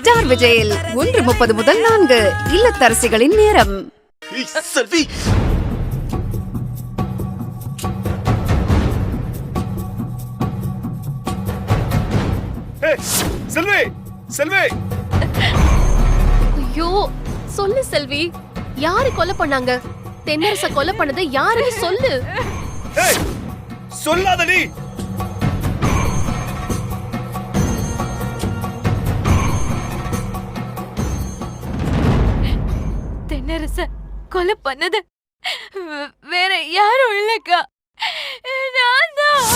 Star விஜயில் 1:30 முதல் 4 இல்லத்தரசிகளின் நேரம். செல்வி செல்வி செல்வி ஐயோ சொல்லு செல்வி, யாரு கொலை பண்ணாங்க? தென்னரச கொலை பண்ணது யாருன்னு சொல்லு. சொல்லாதடி. தென்னரச கொலை பண்ணது வேற யாரும் இல்லக்கா, நான் தான்.